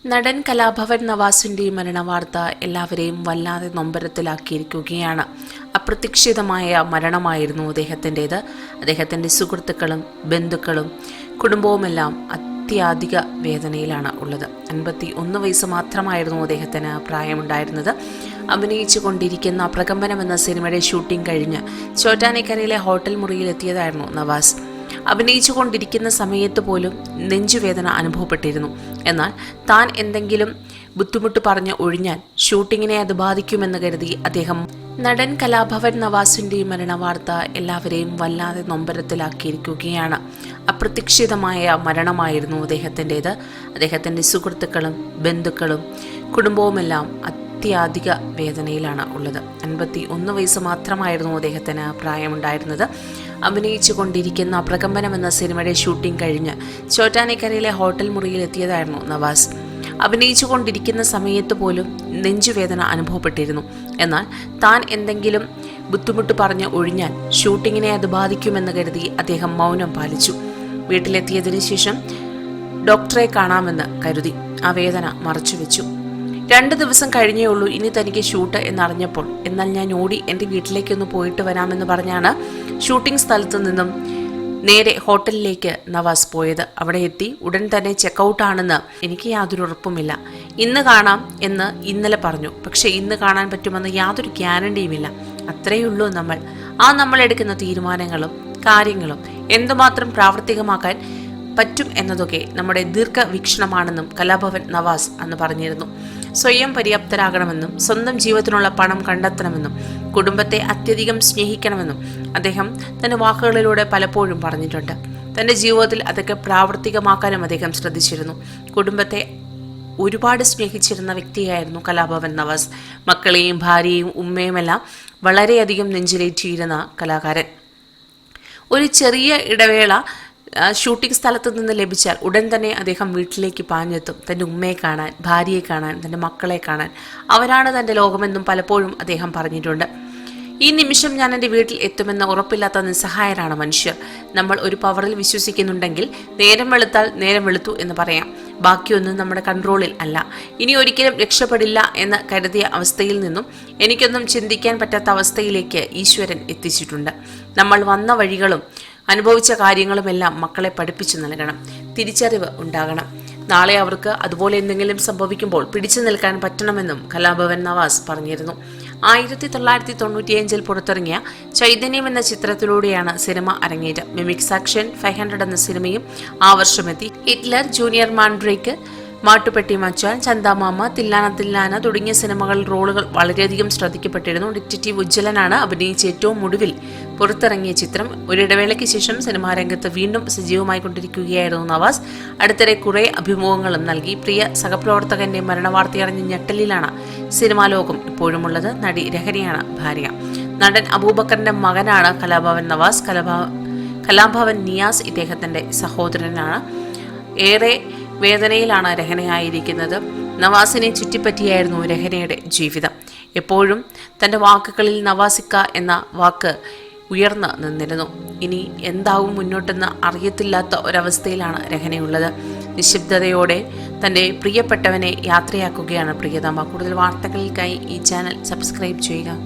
നടൻ കലാഭവൻ നവാസിന്റെ മരണവാർത്ത എല്ലാവരെയും വല്ലാതെ നൊമ്പരത്തിലാക്കിയിരിക്കുകയാണ്. അപ്രതീക്ഷിതമായ മരണമായിരുന്നു അദ്ദേഹത്തിൻ്റെത്. അദ്ദേഹത്തിൻ്റെ സുഹൃത്തുക്കളും ബന്ധുക്കളും കുടുംബവുമെല്ലാം അത്യധിക വേദനയിലാണ് ഉള്ളത്. 51 വയസ്സ് മാത്രമായിരുന്നു അദ്ദേഹത്തിന് പ്രായമുണ്ടായിരുന്നത്. അഭിനയിച്ചു കൊണ്ടിരിക്കുന്ന പ്രകമ്പനം എന്ന സിനിമയുടെ ഷൂട്ടിംഗ് കഴിഞ്ഞ് ചോറ്റാനിക്കരയിലെ ഹോട്ടൽ മുറിയിലെത്തിയതായിരുന്നു നവാസ്. അഭിനയിച്ചു കൊണ്ടിരിക്കുന്ന സമയത്ത് പോലും നെഞ്ചുവേദന അനുഭവപ്പെട്ടിരുന്നു. എന്നാൽ താൻ എന്തെങ്കിലും ബുദ്ധിമുട്ട് പറഞ്ഞ് ഒഴിഞ്ഞാൽ ഷൂട്ടിങ്ങിനെ അത് ബാധിക്കുമെന്ന് കരുതി അദ്ദേഹം നടൻ കലാഭവൻ നവാസിന്റെ മരണവാർത്ത എല്ലാവരെയും വല്ലാതെ നൊമ്പരത്തിലാക്കിയിരിക്കുകയാണ്. അപ്രതീക്ഷിതമായ മരണമായിരുന്നു അദ്ദേഹത്തിൻ്റെത്. അദ്ദേഹത്തിൻ്റെ സുഹൃത്തുക്കളും ബന്ധുക്കളും കുടുംബവുമെല്ലാം അത്യധിക വേദനയിലാണ് ഉള്ളത്. 51 വയസ്സ് മാത്രമായിരുന്നു അദ്ദേഹത്തിന് പ്രായമുണ്ടായിരുന്നത്. അഭിനയിച്ചു കൊണ്ടിരിക്കുന്ന പ്രകമ്പനം എന്ന സിനിമയുടെ ഷൂട്ടിംഗ് കഴിഞ്ഞ് ചോറ്റാനിക്കരയിലെ ഹോട്ടൽ മുറിയിലെത്തിയതായിരുന്നു നവാസ്. അഭിനയിച്ചു കൊണ്ടിരിക്കുന്ന സമയത്ത് പോലും നെഞ്ചുവേദന അനുഭവപ്പെട്ടിരുന്നു. എന്നാൽ താൻ എന്തെങ്കിലും ബുദ്ധിമുട്ട് പറഞ്ഞ് ഒഴിഞ്ഞാൽ ഷൂട്ടിങ്ങിനെ അത് ബാധിക്കുമെന്ന് കരുതി അദ്ദേഹം മൗനം പാലിച്ചു. വീട്ടിലെത്തിയതിനു ശേഷം ഡോക്ടറെ കാണാമെന്ന് കരുതി ആ വേദന മറച്ചുവെച്ചു. 2 ദിവസം കഴിഞ്ഞേ ഉള്ളൂ ഇനി തനിക്ക് ഷൂട്ട് എന്നറിഞ്ഞപ്പോൾ, എന്നാൽ ഞാൻ ഓടി എൻ്റെ വീട്ടിലേക്കൊന്ന് പോയിട്ട് വരാമെന്ന് പറഞ്ഞാണ് ഷൂട്ടിംഗ് സ്ഥലത്ത് നിന്നും നേരെ ഹോട്ടലിലേക്ക് നവാസ് പോയത്. അവിടെ എത്തി ഉടൻ തന്നെ ചെക്കൗട്ടാണെന്ന് എനിക്ക് യാതൊരു ഉറപ്പുമില്ല. ഇന്ന് കാണാം എന്ന് ഇന്നലെ പറഞ്ഞു, പക്ഷെ ഇന്ന് കാണാൻ പറ്റുമെന്ന് യാതൊരു ഗ്യാരണ്ടിയുമില്ല. അത്രയുള്ളൂ നമ്മൾ എടുക്കുന്ന തീരുമാനങ്ങളും കാര്യങ്ങളും എന്തുമാത്രം പ്രാവർത്തികമാക്കാൻ പറ്റും എന്നതൊക്കെ നമ്മുടെ ദീർഘവീക്ഷണമാണെന്നും കലാഭവൻ നവാസ് അന്ന് പറഞ്ഞിരുന്നു. സ്വയം പര്യാപ്തരാകണമെന്നും സ്വന്തം ജീവിതത്തിനുള്ള പണം കണ്ടെത്തണമെന്നും കുടുംബത്തെ അത്യധികം സ്നേഹിക്കണമെന്നും അദ്ദേഹം തന്റെ വാക്കുകളിലൂടെ പലപ്പോഴും പറഞ്ഞിട്ടുണ്ട്. തന്റെ ജീവിതത്തിൽ അതൊക്കെ പ്രാവർത്തികമാക്കാനും അദ്ദേഹം ശ്രദ്ധിച്ചിരുന്നു. കുടുംബത്തെ ഒരുപാട് സ്നേഹിച്ചിരുന്ന വ്യക്തിയായിരുന്നു കലാഭവൻ നവാസ്. മക്കളെയും ഭാര്യയെയും ഉമ്മയുമെല്ലാം വളരെയധികം നെഞ്ചിലേറ്റിയിരുന്ന കലാകാരൻ. ഒരു ചെറിയ ഇടവേള ഷൂട്ടിംഗ് സ്ഥലത്ത് നിന്ന് ലഭിച്ചാൽ ഉടൻ തന്നെ അദ്ദേഹം വീട്ടിലേക്ക് പാഞ്ഞെത്തും. തൻ്റെ ഉമ്മയെ കാണാൻ, ഭാര്യയെ കാണാൻ, തൻ്റെ മക്കളെ കാണാൻ. അവരാണ് തൻ്റെ ലോകമെന്നും പലപ്പോഴും അദ്ദേഹം പറഞ്ഞിട്ടുണ്ട്. ഈ നിമിഷം ഞാൻ എൻ്റെ വീട്ടിൽ എത്തുമെന്ന് ഉറപ്പില്ലാത്ത നിസ്സഹായരാണ് മനുഷ്യർ. നമ്മൾ ഒരു പവറിൽ വിശ്വസിക്കുന്നുണ്ടെങ്കിൽ നേരം വെളുത്താൽ നേരം വെളുത്തു എന്ന് പറയാം. ബാക്കിയൊന്നും നമ്മുടെ കൺട്രോളിൽ അല്ല. ഇനി ഒരിക്കലും രക്ഷപ്പെടില്ല എന്ന് കരുതിയ അവസ്ഥയിൽ നിന്നും എനിക്കൊന്നും ചിന്തിക്കാൻ പറ്റാത്ത അവസ്ഥയിലേക്ക് ഈശ്വരൻ എത്തിച്ചിട്ടുണ്ട്. നമ്മൾ വന്ന വഴികളും അനുഭവിച്ച കാര്യങ്ങളുമെല്ലാം മക്കളെ പഠിപ്പിച്ചു നൽകണം. തിരിച്ചറിവ് ഉണ്ടാകണം. നാളെ അവർക്ക് അതുപോലെ എന്തെങ്കിലും സംഭവിക്കുമ്പോൾ പിടിച്ചു നിൽക്കാൻ പറ്റണമെന്നും കലാഭവൻ നവാസ് പറഞ്ഞിരുന്നു. 1995 പുറത്തിറങ്ങിയ ചൈതന്യം എന്ന ചിത്രത്തിലൂടെയാണ് സിനിമ അരങ്ങേറ്റം. മിമിക്സ് ആക്ഷൻ 500 എന്ന സിനിമയും ആ വർഷമെത്തി. ഹിറ്റ്ലർ, ജൂനിയർ മാൻഡ്രേക്ക്, മാട്ടുപ്പെട്ടി മച്ചാൻ, ചന്ദാമാമ, തില്ലാന തുടങ്ങിയ സിനിമകളിൽ റോളുകൾ വളരെയധികം ശ്രദ്ധിക്കപ്പെട്ടിരുന്നു. ഡിറ്റക്റ്റീവ് ഉജ്ജ്വലനാണ് അഭിനയിച്ച് ഏറ്റവും ഒടുവിൽ പുറത്തിറങ്ങിയ ചിത്രം. ഒരിടവേളയ്ക്ക് ശേഷം സിനിമാ രംഗത്ത് വീണ്ടും സജീവമായി കൊണ്ടിരിക്കുകയായിരുന്നു നവാസ്. അടുത്തിടെ കുറെ അഭിമുഖങ്ങളും നൽകി. പ്രിയ സഹപ്രവർത്തകന്റെ മരണവാർത്തയറിഞ്ഞ ഞെട്ടലിലാണ് സിനിമാ ലോകം ഇപ്പോഴുമുള്ളത്. നടി രഹനയാണ് ഭാര്യ. നടൻ അബൂബക്കറിന്റെ മകനാണ് കലാഭവൻ നവാസ്. കലാഭവൻ നിയാസ് ഇദ്ദേഹത്തിന്റെ സഹോദരനാണ്. ഏറെ വേദനയിലാണ് രഹനയായിരിക്കുന്നത്. നവാസിനെ ചുറ്റിപ്പറ്റിയായിരുന്നു രഹനയുടെ ജീവിതം. എപ്പോഴും തൻ്റെ വാക്കുകളിൽ നവാസിക്ക എന്ന വാക്ക് ഉയർന്നു നിന്നിരുന്നു. ഇനി എന്താവും മുന്നോട്ടെന്ന് അറിയത്തില്ലാത്ത ഒരവസ്ഥയിലാണ് രഹനയുള്ളത്. നിശബ്ദതയോടെ തൻ്റെ പ്രിയപ്പെട്ടവനെ യാത്രയാക്കുകയാണ് പ്രിയതമ. കൂടുതൽ വാർത്തകൾക്കായി ഈ ചാനൽ സബ്സ്ക്രൈബ് ചെയ്യുക.